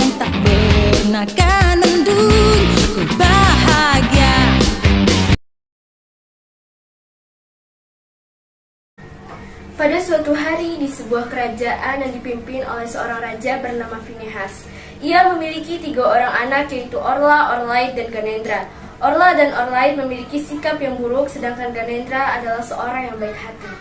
yang tak pernah kan mendung. Ku bahagia. Pada suatu hari di sebuah kerajaan yang dipimpin oleh seorang raja bernama Finehas. Ia memiliki 3 orang anak, yaitu Orla, Orlaid, dan Ganendra. Orla dan Orlaid memiliki sikap yang buruk, sedangkan Ganendra adalah seorang yang baik hati.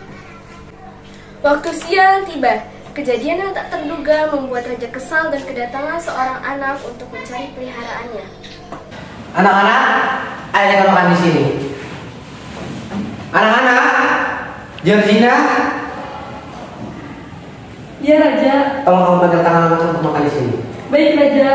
Waktu siang tiba, kejadian yang tak terduga membuat raja kesal dan kedatangan seorang anak untuk mencari peliharaannya. Anak-anak, ayo kita makan di sini. Anak-anak, Georgina, Ya Raja. tolong kamu panggil tangan untuk makan di sini. Baik Raja.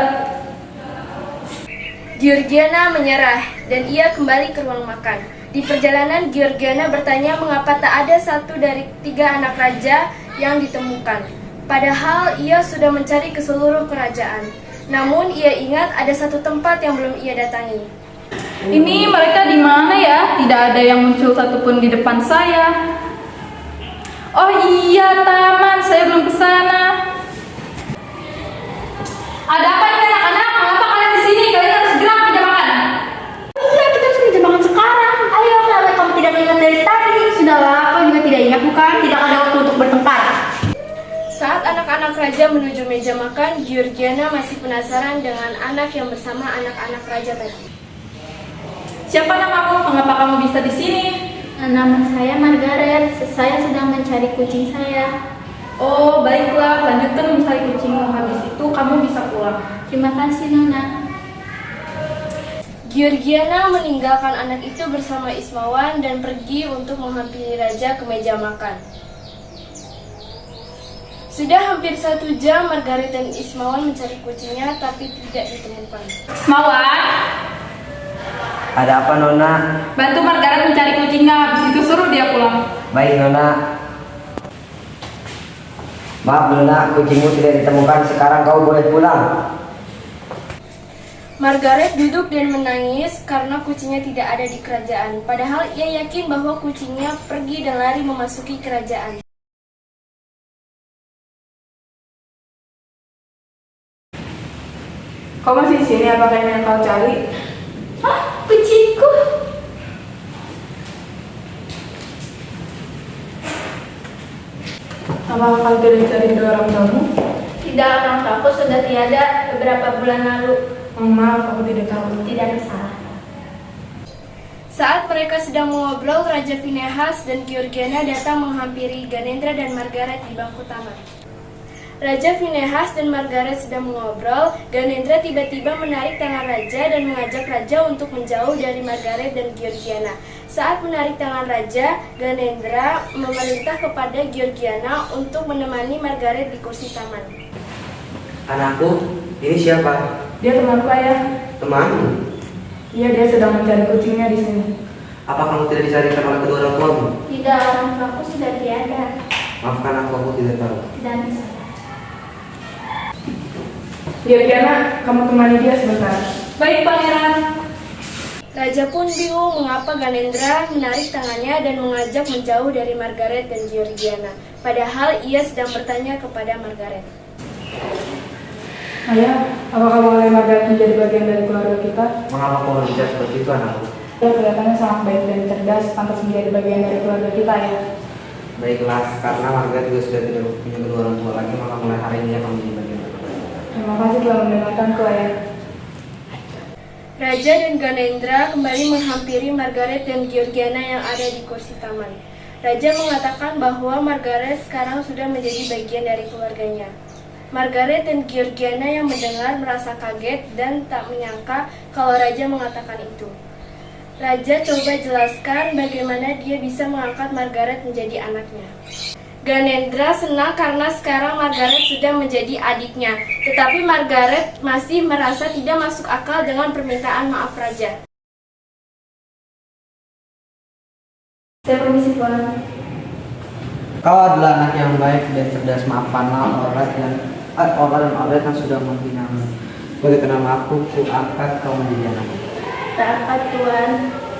Georgiana menyerah dan ia kembali ke ruang makan. Di perjalanan, Georgiana bertanya mengapa tak ada satu dari 3 anak raja yang ditemukan. Padahal ia sudah mencari ke seluruh kerajaan. Namun ia ingat ada satu tempat yang belum ia datangi. Ini mereka di mana ya? Tidak ada yang muncul satupun di depan saya. Oh iya, taman. Saya belum ke sana. Ada apa nih anak-anak? Mengapa kalian di sini? Kalian harus segera meja makan. Iya, kita harus meja makan sekarang. Ayo, kalau kamu tidak ingat dari tadi. Sudahlah, kau juga tidak ingat bukan? Tidak ada waktu untuk bertengkar. Saat anak-anak raja menuju meja makan, Georgiana masih penasaran dengan anak yang bersama anak-anak raja tadi. Siapa namamu? Mengapa kamu bisa di sini? Nama saya Margaret. Saya sedang mencari kucing saya. Oh, baiklah. Lanjutkan mencari kucingmu. Habis itu kamu bisa pulang. Terima kasih, Nona. Georgiana meninggalkan anak itu bersama Ismawan dan pergi untuk menghampiri raja ke meja makan. Sudah hampir 1 jam Margaret dan Ismawan mencari kucingnya tapi tidak ditemukan. Semawan, Ada apa, Nona? bantu Margaret mencari kucingnya. Habis itu suruh dia pulang. Baik, Nona. Maaf, Nona, kucingmu tidak ditemukan. Sekarang kau boleh pulang. Margaret duduk dan menangis karena kucingnya tidak ada di kerajaan. Padahal ia yakin bahwa kucingnya pergi dan lari memasuki kerajaan. Kau masih di sini? Apakah ini yang kau cari? Hah, kucingku. Apakah kau tidak dicari 2 orang kamu? Tidak, orang tuaku sudah tiada beberapa bulan lalu. Oh, maaf, aku tidak tahu. Tidak bersalah. Saat mereka sedang mengobrol, Raja Finehas dan Georgiana datang menghampiri Ganendra dan Margaret di bangku taman. Raja Finehas dan Margaret sedang mengobrol. Ganendra tiba-tiba menarik tangan Raja dan mengajak Raja untuk menjauh dari Margaret dan Georgiana. Saat menarik tangan Raja, Ganendra memerintah kepada Georgiana untuk menemani Margaret di kursi taman. Anakku, ini siapa? Dia temanku, Ayah. Temanmu? Iya, dia sedang mencari kucingnya di sini. Apa kamu tidak dicarikan oleh kedua orang tuamu? Tidak, orang tuaku sudah tiada. Maafkan aku tidak tahu. Tidak bersalah. Georgiana, kamu temani dia sebentar. Baik, Pangeran. Raja pun bingung mengapa Ganendra menarik tangannya dan mengajak menjauh dari Margaret dan Georgiana. Padahal ia sedang bertanya kepada Margaret. Ayah, apakah boleh Margaret menjadi bagian dari keluarga kita? Mengapa kau berbicara seperti itu, anakku? Dia kelihatannya sangat baik dan cerdas, pantas menjadi bagian dari keluarga kita, ya. Baiklah, karena Margaret juga sudah tidak punya kedua orang tua lagi, maka mulai hari ini akan menjadi bagian dari keluarga kita. Terima kasih telah mendengarkanku, Ayah. Raja dan Ganendra kembali menghampiri Margaret dan Georgiana yang ada di kursi taman. Raja mengatakan bahwa Margaret sekarang sudah menjadi bagian dari keluarganya. Margaret dan Georgiana yang mendengar merasa kaget dan tak menyangka kalau Raja mengatakan itu. Raja coba jelaskan bagaimana dia bisa mengangkat Margaret menjadi anaknya. Ganendra senang karena sekarang Margaret sudah menjadi adiknya, tetapi Margaret masih merasa tidak masuk akal dengan permintaan maaf Raja. Saya permisi, Tuan. Kau adalah anak yang baik dan cerdas. Maafkanlah Orla dan Orla yang sudah menghinamu. Sebagai nama aku angkat kau menjadi anak. Tak apa, Tuan.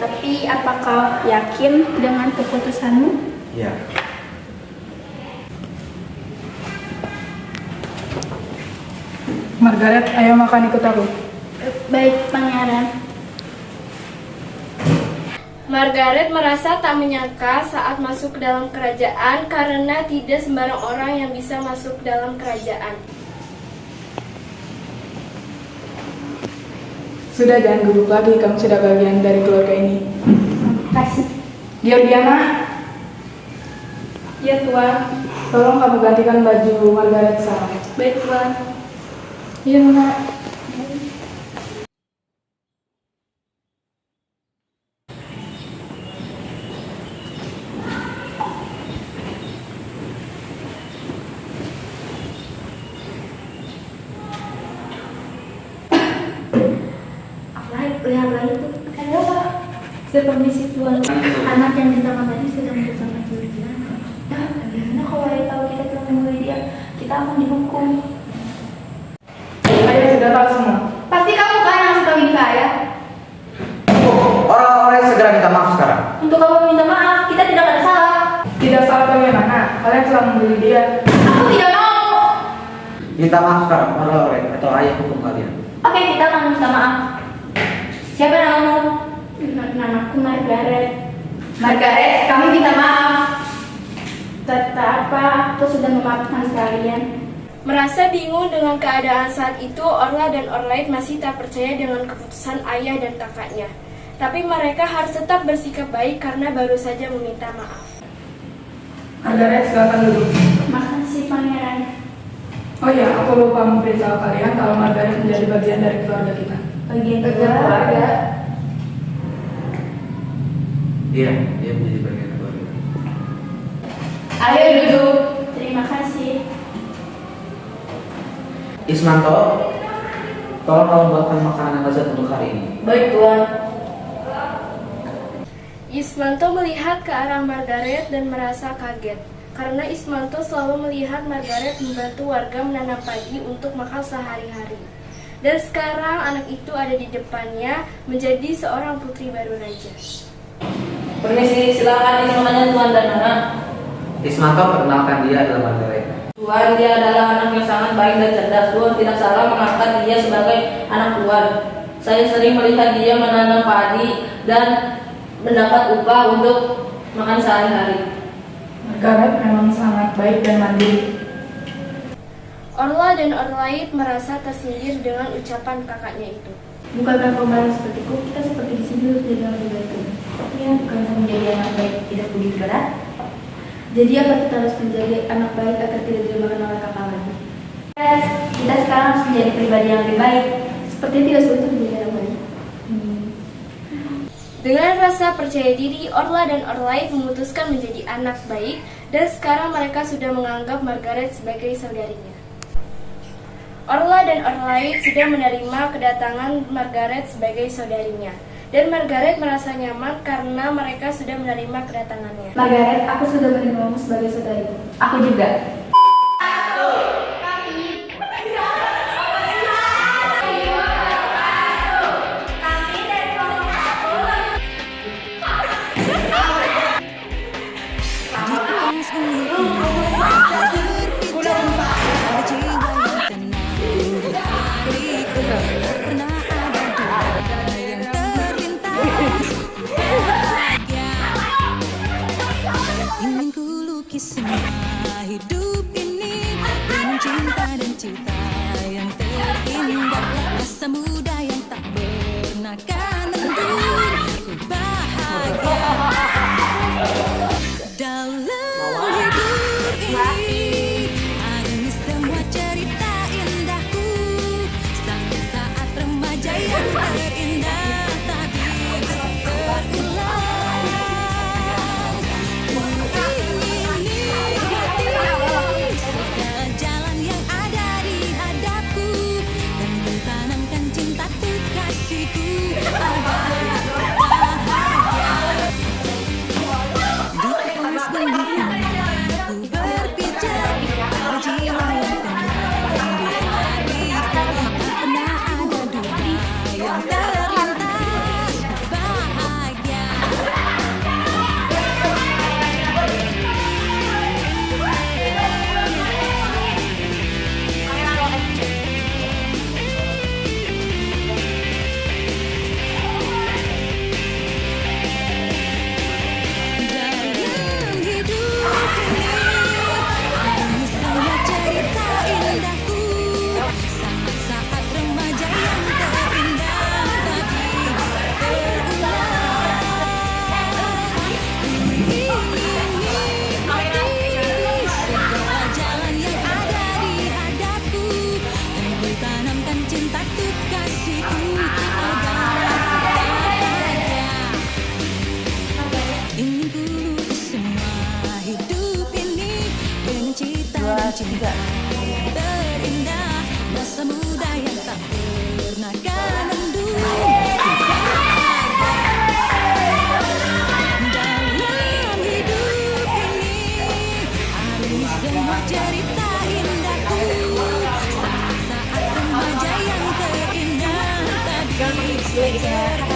Tapi apakah yakin dengan keputusanmu? Ya. Margaret, ayo makan ikut aku. Baik, Pangeran. Margaret merasa tak menyangka saat masuk ke dalam kerajaan karena tidak sembarang orang yang bisa masuk dalam kerajaan. Sudah, jangan gugup lagi, kamu sudah bagian dari keluarga ini. Kasih. Georgiana, Ya Tuan. tolong kamu gantikan baju Margaret sekarang. Baik Tuan. Iya, Nona. Lihatlah itu. Kenapa? Saya permisi Tuan. Anak yang ditangkap tadi sedang bersama Juliana. Nah, bagaimana kalau dia tahu kita telah membunuh dia? Kita akan dihukum. Ayah sudah tahu semua. Pasti kamu kan yang tahu ini saya. Orang-orang segera minta maaf sekarang. Untuk kamu minta maaf, kita tidak ada salah. Tidak salah bagaimana, kalian telah membeli dia. Aku tidak mau. Minta maaf sekarang orang-orang atau ayah hukum kalian. Oke, kita akan minta maaf. Siapa namamu? Namaku Margaret. Margaret, kami minta maaf. Tak apa, aku sudah memaafkan kalian. Merasa bingung dengan keadaan saat itu, Orla dan Orlaid masih tak percaya dengan keputusan ayah dan kakaknya. Tapi mereka harus tetap bersikap baik karena baru saja meminta maaf. Margaret, silakan duduk. Makasih Pangeran. Oh ya, aku lupa memberitahu kalian kalau Margaret menjadi bagian dari keluarga kita. Bagian keluarga. Iya, dia menjadi bagian keluarga. Ayo duduk. Terima kasih. Ismanto, tolong kamu buatkan makanan yang lezat untuk hari ini. Baik Tuan. Ismanto melihat ke arah Margaret dan merasa kaget. Karena Ismanto selalu melihat Margaret membantu warga menanam padi untuk makan sehari-hari. Dan sekarang anak itu ada di depannya menjadi seorang putri baru raja. Permisi, silakan ini namanya Tuan dan Nana. Ismanto perkenalkan dia adalah Margaret. Tuan, dia adalah anak yang sangat baik dan cerdas. Tuan tidak salah mengangkat dia sebagai anak Tuan. Saya sering melihat dia menanam padi dan mendapat upah untuk makan sehari-hari. Margaret memang sangat baik dan mandiri. Orla dan Orlaid merasa tersindir dengan ucapan kakaknya itu. Bukankah kau marah sepertiku? Kita seperti di sini harus jadi lebih baik lagi. Ya, bukankah menjadi anak baik tidak begitu berat? Jadi apa kita harus menjadi anak baik agar tidak dimakan oleh kakak lagi? Yes, kita sekarang harus menjadi pribadi yang lebih baik. Sepertinya tidak sulit untuk menjadi anak baik. Dengan rasa percaya diri, Orla dan Orlaid memutuskan menjadi anak baik dan sekarang mereka sudah menganggap Margaret sebagai saudarinya. Orla dan Orlaid sudah menerima kedatangan Margaret sebagai saudarinya. Dan Margaret merasa nyaman karena mereka sudah menerima kedatangannya. Margaret, aku sudah menerimamu sebagai saudariku. Aku juga. Ingin ku lukis semua hidup ini dengan cinta dan cita yang terindah, masa muda yang tak pernah kan endun. Ku bahagia dalam hidup ini. Hari ini semua cerita indahku, sampai saat remaja yang terindah tak bisa terulang. Jalan yang ada di hadapku dan ditanamkan cintaku kasihku agar bahagia. Perjuangkan cinta tuh kasihku agar bahagia. Ingin ku lukis semua hidup ini dengan cita dan cinta yang terindah. Masa muda yang tak pernah kan mendu. Dalam hidup ini hari semua cerita indahku. Saat-saat remaja yang terindah tadi.